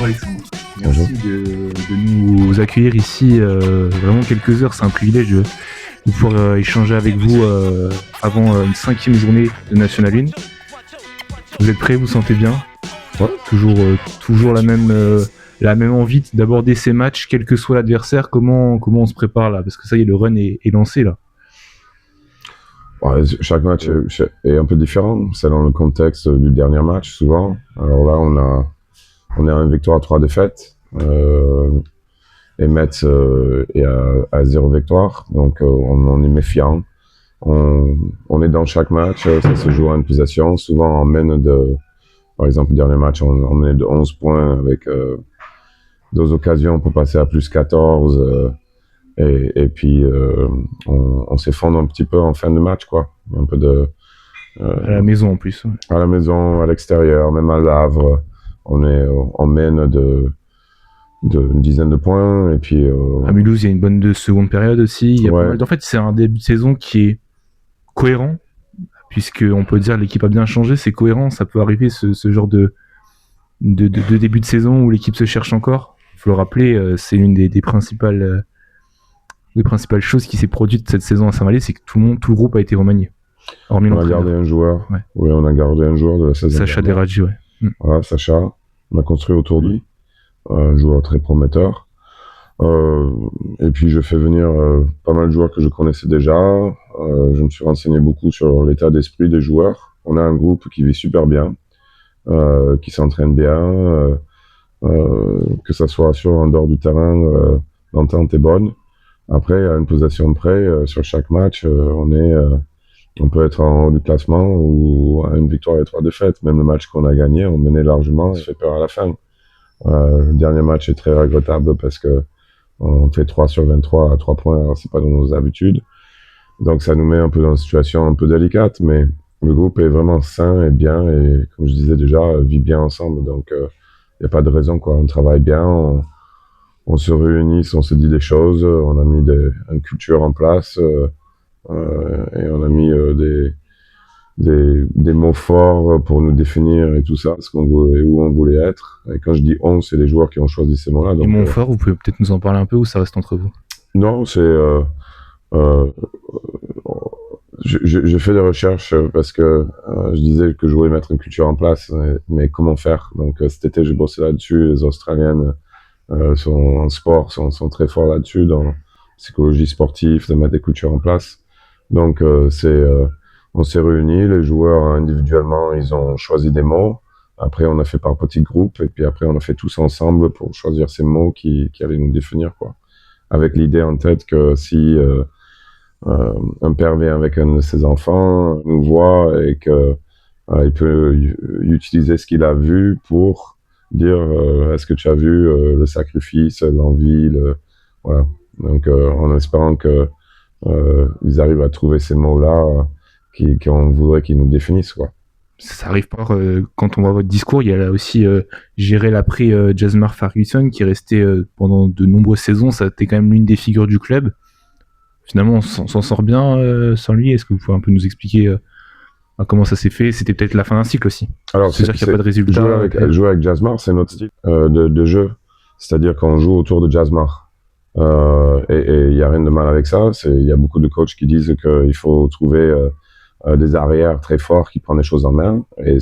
Bonjour Alexandre, Bonjour. merci de nous accueillir ici, vraiment quelques heures, c'est un privilège de pouvoir échanger avec vous avant une 5e journée de National 1. Vous êtes prêts, vous sentez bien? Ouais. Toujours la même envie d'aborder ces matchs, quel que soit l'adversaire. Comment on se prépare là? Parce que ça y est, le run est lancé là. Ouais, chaque match est un peu différent, c'est dans le contexte du dernier match souvent. Alors là, on est à une victoire, 3 défaites, et Metz est à 0 victoire, donc on est méfiant. On est dans chaque match, ça se joue à une possession. Souvent on mène par exemple le dernier match, on menait de 11 points avec 2 occasions pour passer à plus 14. Et puis on s'effondre un petit peu en fin de match, quoi. Un peu À la maison en plus. Ouais. À la maison, à l'extérieur, même à Havre, on mène une dizaine de points. Et puis à Mulhouse, il y a une bonne seconde période aussi. Il y a ouais. pas mal. En fait, c'est un début de saison qui est cohérent, puisque on peut dire l'équipe a bien changé. C'est cohérent. Ça peut arriver ce genre de début de saison où l'équipe se cherche encore. Il faut le rappeler, c'est une des principales choses qui s'est produite cette saison à Saint-Valais, c'est que tout le groupe a été remanié. On a gardé un joueur. Ouais. Oui, on a gardé un joueur de la saison. Sacha Deradji, ouais. Voilà, Sacha. On a construit autour de lui. Un joueur très prometteur. Et puis je fais venir pas mal de joueurs que je connaissais déjà. Je me suis renseigné beaucoup sur l'état d'esprit des joueurs. On a un groupe qui vit super bien, qui s'entraîne bien, que ça soit sur en dehors du terrain, l'entente est bonne. Après, à une possession près, sur chaque match, on peut être en haut du classement ou à une victoire et 3 défaites. Même le match qu'on a gagné, on menait largement, ça fait peur à la fin. Le dernier match est très regrettable parce que on fait 3 sur 23 à 3 points, alors c'est pas dans nos habitudes. Donc ça nous met un peu dans une situation un peu délicate, mais le groupe est vraiment sain et bien, et comme je disais déjà, vit bien ensemble. Donc il n'y a pas de raison, quoi. On travaille bien, on se réunit, on se dit des choses, on a mis une culture en place, et on a mis des mots forts pour nous définir et tout ça, ce qu'on voulait, où on voulait être. Et quand je dis on, c'est les joueurs qui ont choisi ces mots-là. Les mots forts, vous pouvez peut-être nous en parler un peu, ou ça reste entre vous? Non, c'est... j'ai fait des recherches parce que je disais que je voulais mettre une culture en place, mais comment faire? Donc cet été, j'ai bossé là-dessus. Les Australiennes en sport sont très forts là-dessus, dans psychologie sportive, de mettre des cultures en place. Donc on s'est réunis, les joueurs individuellement, ils ont choisi des mots. Après, on a fait par petits groupes, et puis après, on a fait tous ensemble pour choisir ces mots qui allaient nous définir, quoi. Avec l'idée en tête que si un père vient avec un de ses enfants, nous voit et que il peut utiliser ce qu'il a vu pour dire est-ce que tu as vu le sacrifice, l'envie, voilà. Donc en espérant que ils arrivent à trouver ces mots-là qu'on voudrait qu'ils nous définissent, quoi. Ça arrive pas, quand on voit votre discours, il y a là aussi gérer l'après Jasmar Ferguson qui est resté pendant de nombreuses saisons. Ça a été quand même l'une des figures du club. Finalement, on s'en sort bien sans lui. Est-ce que vous pouvez un peu nous expliquer comment ça s'est fait? C'était peut-être la fin d'un cycle aussi. Alors, c'est-à-dire qu'il n'y a pas de résultat. Jouer avec Jasmar, c'est notre style de jeu. C'est-à-dire qu'on joue autour de Jasmar. Et il n'y a rien de mal avec ça. Il y a beaucoup de coachs qui disent qu'il faut trouver des arrières très forts qui prennent les choses en main. Et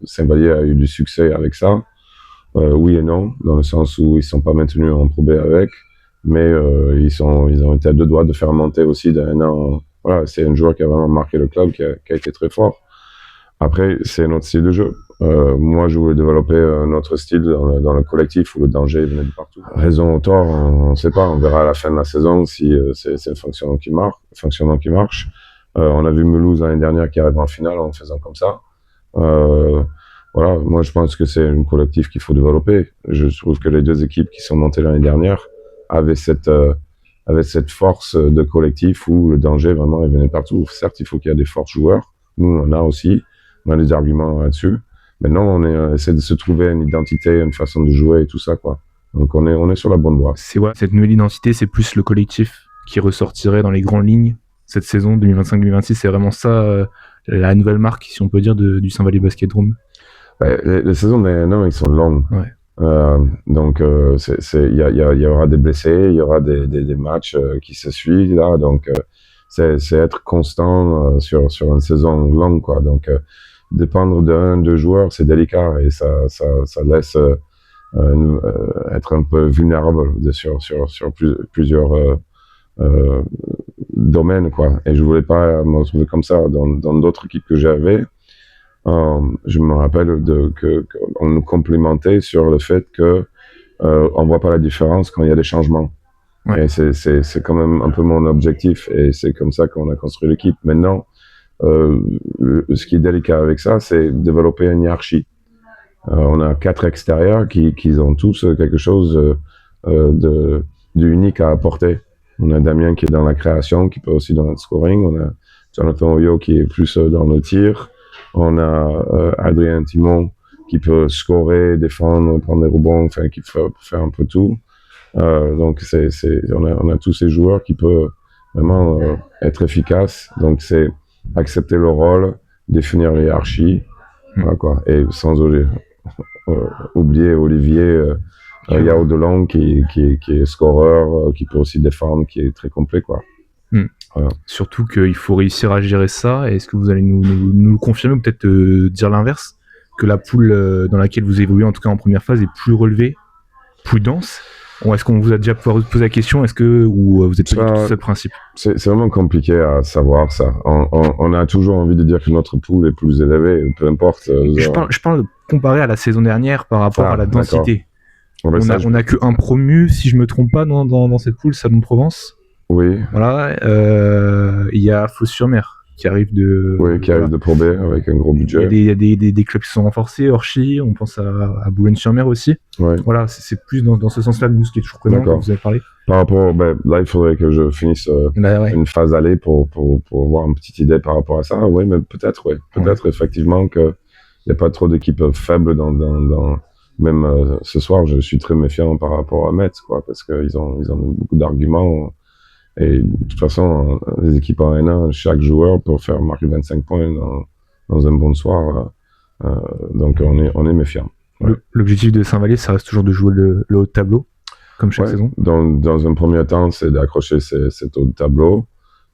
Saint-Vallier a eu du succès avec ça. Oui et non, dans le sens où ils ne sont pas maintenus en Pro B avec, mais ils ont été à 2 doigts de faire monter aussi d'un an. Voilà, c'est un joueur qui a vraiment marqué le club, qui a été très fort. Après, c'est notre style de jeu. Moi, je voulais développer un autre style dans le collectif où le danger venait de partout. Raison ou tort, on ne sait pas. On verra à la fin de la saison si c'est le fonctionnement qui marche. On a vu Mulhouse l'année dernière qui arrive en finale en faisant comme ça. Voilà, moi je pense que c'est un collectif qu'il faut développer. Je trouve que les 2 équipes qui sont montées l'année dernière avaient cette force de collectif où le danger vraiment il venait partout. Certes, il faut qu'il y ait des forts joueurs. Nous, on en a aussi. On a des arguments là-dessus. Maintenant, on essaie de se trouver une identité, une façon de jouer et tout ça, quoi. Donc on est sur la bonne voie. Cette nouvelle identité, c'est plus le collectif qui ressortirait dans les grandes lignes cette saison 2025-2026. C'est vraiment ça la nouvelle marque, si on peut dire, du Saint-Vallier Basket Drôme. Les saisons des N1, ils sont longues. Ouais. Donc, il y aura des blessés, il y aura des matchs qui se suivent là. Donc, c'est être constant sur une saison longue, quoi. Donc, dépendre d'un, deux joueurs, c'est délicat et ça laisse être un peu vulnérable sur plusieurs domaines, quoi. Et je voulais pas me retrouver comme ça dans d'autres équipes que j'avais. Je me rappelle qu'on nous complimentait sur le fait que on voit pas la différence quand il y a des changements. Ouais. Et c'est quand même un peu mon objectif et c'est comme ça qu'on a construit l'équipe. Maintenant, ce qui est délicat avec ça, c'est développer une hiérarchie. On a 4 extérieurs qui ont tous quelque chose d'unique à apporter. On a Damien qui est dans la création, qui peut aussi dans le scoring. On a Jonathan Oyo qui est plus dans le tir. On a Adrien Timon qui peut scorer, défendre, prendre des rebonds, enfin qui peut faire un peu tout. Donc on a tous ces joueurs qui peuvent vraiment être efficaces. Donc c'est accepter le rôle, définir la hiérarchie, voilà quoi. Et sans oublier Olivier Yao Delong qui est scoreur, qui peut aussi défendre, qui est très complet, quoi. Voilà. Surtout qu'il faut réussir à gérer ça. Est-ce que vous allez nous le confirmer ou peut-être dire l'inverse, que la poule dans laquelle vous évoluez, en tout cas en première phase, est plus relevée, plus dense? Ou est-ce qu'on vous a déjà posé la question, ou vous êtes pas du tout sur ce principe? C'est vraiment compliqué à savoir ça. On a toujours envie de dire que notre poule est plus élevée, peu importe. Je parle de comparer à la saison dernière par rapport à la densité. On a que un promu, si je me trompe pas, dans cette poule, Salon-de-Provence. Oui. Voilà. Il y a Fos-sur-Mer qui arrive de. Oui, qui arrive de Pro B avec un gros budget. Il y a des clubs qui sont renforcés, Orchy, on pense à Boulogne-sur-Mer aussi. Ouais. Voilà, c'est plus dans ce sens-là, nous, ce qui est toujours présent, comme vous avez parlé. Par rapport, là, il faudrait que je finisse une phase aller pour avoir une petite idée par rapport à ça. Oui, mais peut-être, effectivement qu'il n'y a pas trop d'équipes faibles même ce soir, je suis très méfiant par rapport à Metz, quoi, parce qu'ils ont beaucoup d'arguments. Et de toute façon, les équipes en N1, chaque joueur peut faire marquer 25 points dans un bon soir. Donc, on est méfiant. Ouais. L'objectif de Saint-Vallier, ça reste toujours de jouer le haut de tableau, comme chaque saison. Dans un premier temps, c'est d'accrocher cet haut de tableau.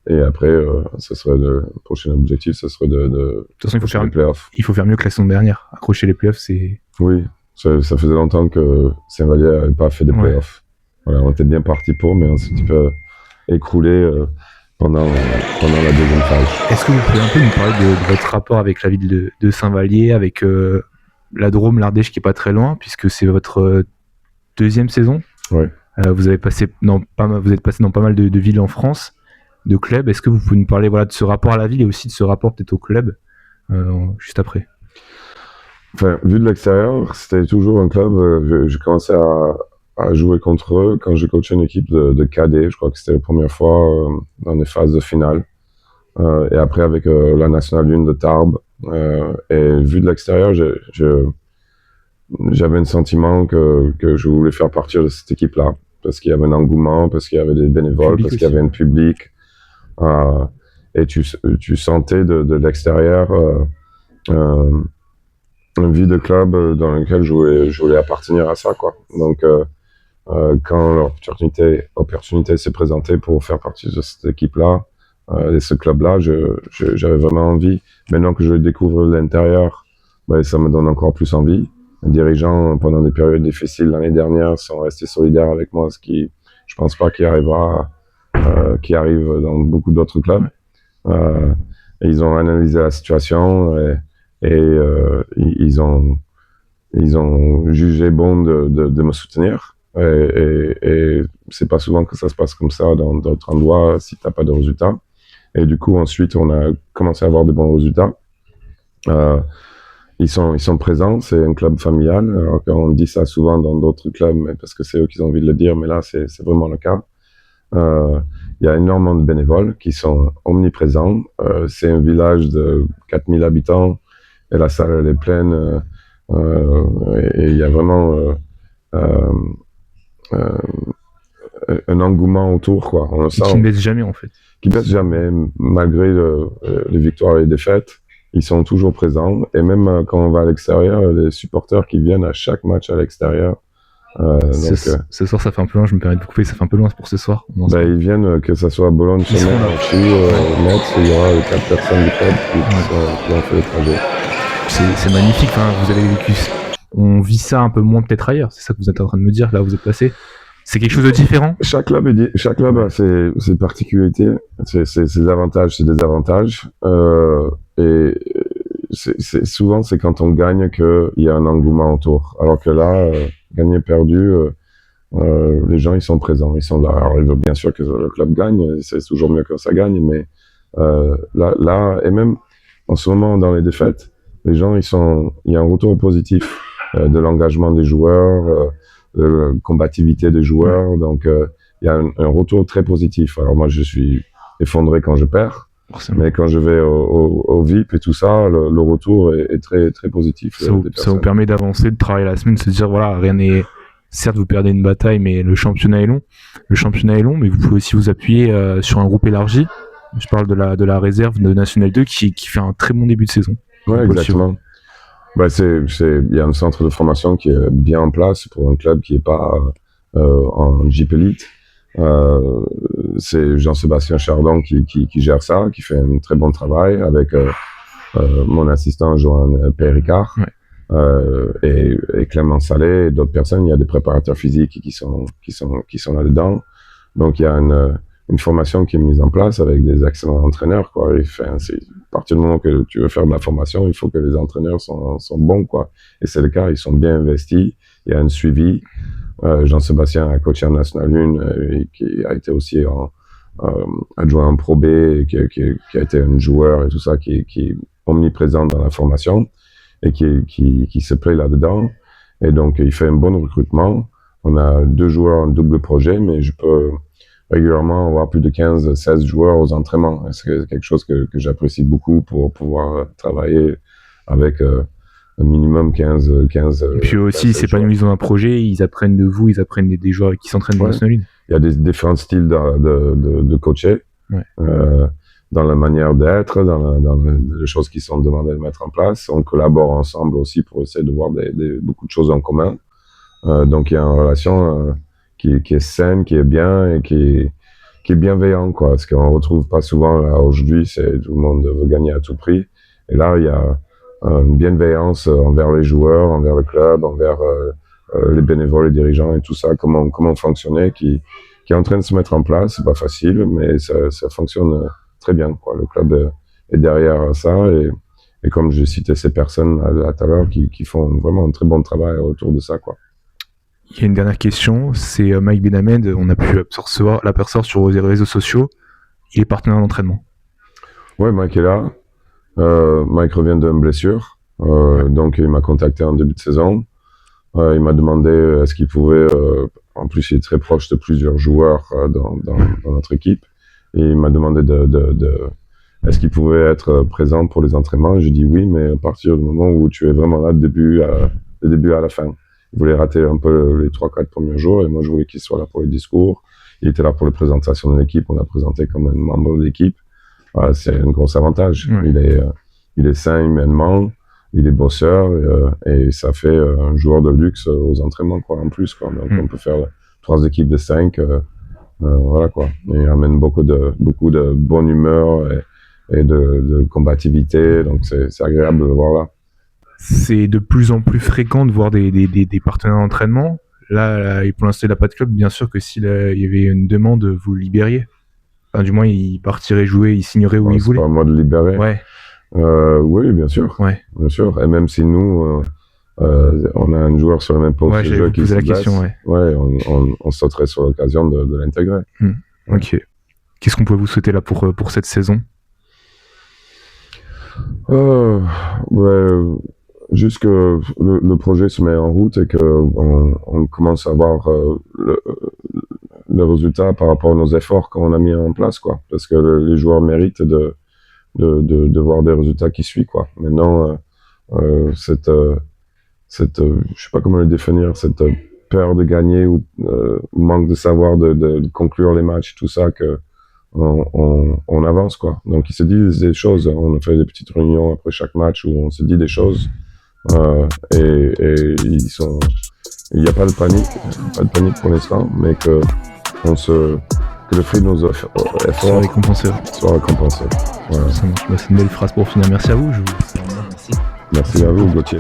Et après, le prochain objectif, ce serait de toute façon, il faut faire mieux que la saison dernière. Accrocher les playoffs, c'est... Oui, ça faisait longtemps que Saint-Vallier n'avait pas fait des playoffs. Voilà, on était bien parti pour, mais on s'est un petit peu écroulé pendant la deuxième phase. Est-ce que vous pouvez un peu nous parler de votre rapport avec la ville de Saint-Vallier, avec la Drôme, l'Ardèche qui est pas très loin, puisque c'est votre deuxième saison. Oui. Vous êtes passé dans pas mal de villes en France, de clubs. Est-ce que vous pouvez nous parler de ce rapport à la ville et aussi de ce rapport peut-être au club juste après? Enfin, vu de l'extérieur, c'était toujours un club. J'ai commencé à jouer contre eux quand j'ai coaché une équipe de cadets. Je crois que c'était la première fois dans les phases de finale. Et après avec la Nationale 1 de Tarbes. Et vu de l'extérieur, j'avais un sentiment que je voulais faire partie de cette équipe-là. Parce qu'il y avait un engouement, parce qu'il y avait des bénévoles, parce qu'il y avait un public. Et tu sentais de l'extérieur une vie de club dans lequel je voulais appartenir à ça, quoi. Donc, quand l'opportunité s'est présentée pour faire partie de cette équipe-là, de ce club-là, j'avais vraiment envie. Maintenant que je découvre l'intérieur, ça me donne encore plus envie. Les dirigeants, pendant des périodes difficiles l'année dernière, sont restés solidaires avec moi, ce qui, je pense pas qu'il arrivera, qui arrive dans beaucoup d'autres clubs. Et ils ont analysé la situation et ils ont jugé bon de me soutenir. Et c'est pas souvent que ça se passe comme ça dans d'autres endroits si t'as pas de résultats. Et du coup, ensuite, on a commencé à avoir de bons résultats. Ils sont présents, c'est un club familial. Alors qu'on dit ça souvent dans d'autres clubs, mais parce que c'est eux qui ont envie de le dire, mais là, c'est vraiment le cas. Il y a énormément de bénévoles qui sont omniprésents. C'est un village de 4000 habitants et la salle, elle est pleine. Et il y a vraiment un engouement autour, quoi. On le sent. Qui ne baisse jamais, en fait. Qui baisse jamais, malgré les victoires et les défaites. ils sont toujours présents. Et même quand on va à l'extérieur, les supporters qui viennent à chaque match à l'extérieur. Ce soir, ça fait un peu loin, je me permets de vous couper, ça fait un peu loin pour ce soir. Ils viennent, que ça soit à Boulogne-sur-Mer, Metz, il y aura 4 personnes du club qui ont fait le trajet. C'est magnifique, hein, vous avez vécu. On vit ça un peu moins peut-être ailleurs, c'est ça que vous êtes en train de me dire, là où vous êtes passé. C'est quelque chose de différent. Chaque club a ses particularités, ses avantages, ses désavantages. Et souvent, c'est quand on gagne qu'il y a un engouement autour. Alors que là, gagné, perdu, les gens, ils sont présents, ils sont là. Alors, bien sûr que le club gagne, c'est toujours mieux que ça gagne, mais là, et même en ce moment, dans les défaites, les gens, il y a un retour positif de l'engagement des joueurs, de la combativité des joueurs. Donc, il y a un retour très positif. Alors, moi, je suis effondré quand je perds. Forcément. Mais quand je vais au VIP et tout ça, le retour est très, très positif. Ça vous permet d'avancer, de travailler la semaine, de se dire, voilà, rien n'est... Certes, vous perdez une bataille, mais le championnat est long. Le championnat est long, mais vous pouvez aussi vous appuyer sur un groupe élargi. Je parle de la réserve de National 2 qui fait un très bon début de saison. Ouais, exactement. Il y a un centre de formation qui est bien en place pour un club qui n'est pas en Jeep Elite. C'est Jean-Sébastien Chardon qui gère ça, qui fait un très bon travail avec mon assistant Johan Péricard. Ouais. Et Clément Salé et d'autres personnes. Il y a des préparateurs physiques qui sont là-dedans. Donc il y a une formation qui est mise en place avec des excellents entraîneurs, quoi. À partir du moment que tu veux faire de la formation, il faut que les entraîneurs sont bons, quoi. Et c'est le cas, ils sont bien investis. Il y a un suivi. Jean-Sébastien a coaché en National 1, qui a été aussi adjoint en Pro B, et qui a été un joueur et tout ça, qui est omniprésent dans la formation et qui se plaît là-dedans. Et donc, il fait un bon recrutement. On a 2 joueurs en double projet, mais je peux régulièrement avoir plus de 15-16 joueurs aux entraînements. C'est quelque chose que j'apprécie beaucoup pour pouvoir travailler avec un minimum 15. Et puis aussi, c'est pas nous, ils ont un projet, ils apprennent de vous, ils apprennent des joueurs qui s'entraînent dans la National 1. Il y a des différents styles de coacher, dans la manière d'être, dans les choses qui sont demandées de mettre en place. On collabore ensemble aussi pour essayer de voir beaucoup de choses en commun. Donc il y a une relation qui est saine, qui est bien et qui est bienveillant, quoi. Ce qu'on retrouve pas souvent là aujourd'hui, c'est tout le monde veut gagner à tout prix. Et là, il y a une bienveillance envers les joueurs, envers le club, envers les bénévoles, les dirigeants et tout ça, comment fonctionner, qui est en train de se mettre en place. C'est pas facile, mais ça fonctionne très bien, quoi. Le club est derrière ça et comme j'ai cité ces personnes à tout à l'heure qui font vraiment un très bon travail autour de ça, quoi. Il y a une dernière question, c'est Mike Benhamed, on a pu l'apercevoir sur les réseaux sociaux, il est partenaire d'entraînement. Ouais, Mike est là. Mike revient d'une blessure, donc il m'a contacté en début de saison. Il m'a demandé est-ce qu'il pouvait, en plus il est très proche de plusieurs joueurs dans notre équipe, et il m'a demandé est-ce qu'il pouvait être présent pour les entraînements. J'ai dit oui, mais à partir du moment où tu es vraiment là, de début à la fin. Il voulait rater un peu les 3-4 premiers jours, et moi je voulais qu'il soit là pour les discours. Il était là pour les présentations de l'équipe, on l'a présenté comme un membre de l'équipe. C'est un gros avantage. Il est sain humainement, il est bosseur, et ça fait un joueur de luxe aux entraînements, quoi, en plus, quoi. Donc on peut faire 3 équipes de 5, voilà, quoi. Et il amène beaucoup de bonne humeur et de combativité, donc c'est agréable de le voir là. C'est de plus en plus fréquent de voir des partenaires d'entraînement. Là, pour l'instant, il n'a pas de club. Bien sûr que s'il y avait une demande, vous le libériez. Enfin, du moins, il partirait jouer, il signerait où il voulait. C'est pas à moi de libérer. Ouais. Oui, bien sûr. Ouais. Bien sûr. Et même si nous, on a un joueur sur le même poste de jeu qui se blesse, on sauterait sur l'occasion de l'intégrer. Ok. Qu'est-ce qu'on peut vous souhaiter là pour cette saison? Juste que le projet se met en route et qu'on commence à voir le résultat par rapport à nos efforts qu'on a mis en place, quoi. Parce que les joueurs méritent de voir des résultats qui suivent, quoi. Maintenant, je sais pas comment le définir, cette peur de gagner ou manque de savoir de conclure les matchs, tout ça, que on avance, quoi. Donc ils se disent des choses. On fait des petites réunions après chaque match où on se dit des choses. Et il n'y a pas de panique pour l'instant, mais que le fruit de nos efforts Soit récompensé. soit récompensé. Voilà. Ça marche. Bah, c'est une belle phrase pour finir. Merci à vous. Merci. Merci à vous, Gauthier.